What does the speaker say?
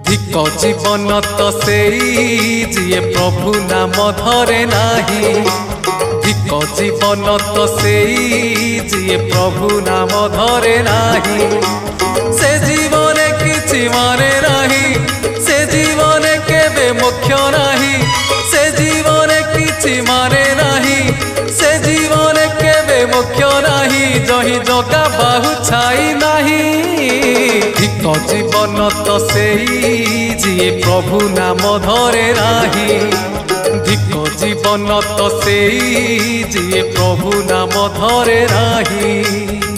धिक जीवन तो सेई जिए प्रभु नाम धरे नाही। धिक जीवन तो सेई जिए प्रभु नाम धरे नाही। से जीवन किछि माने नाही, से जीवन केबे मोक्ष नाही। से जीवन किछि माने नाही, से जीवन केबे मोक्ष नाही। जही जगा बाहु छाई नाही। धिक जीवन तो सेई जिए प्रभु नाम धरे नाही। धिक जीवन तो सेई जिए प्रभु नाम धरे नाही।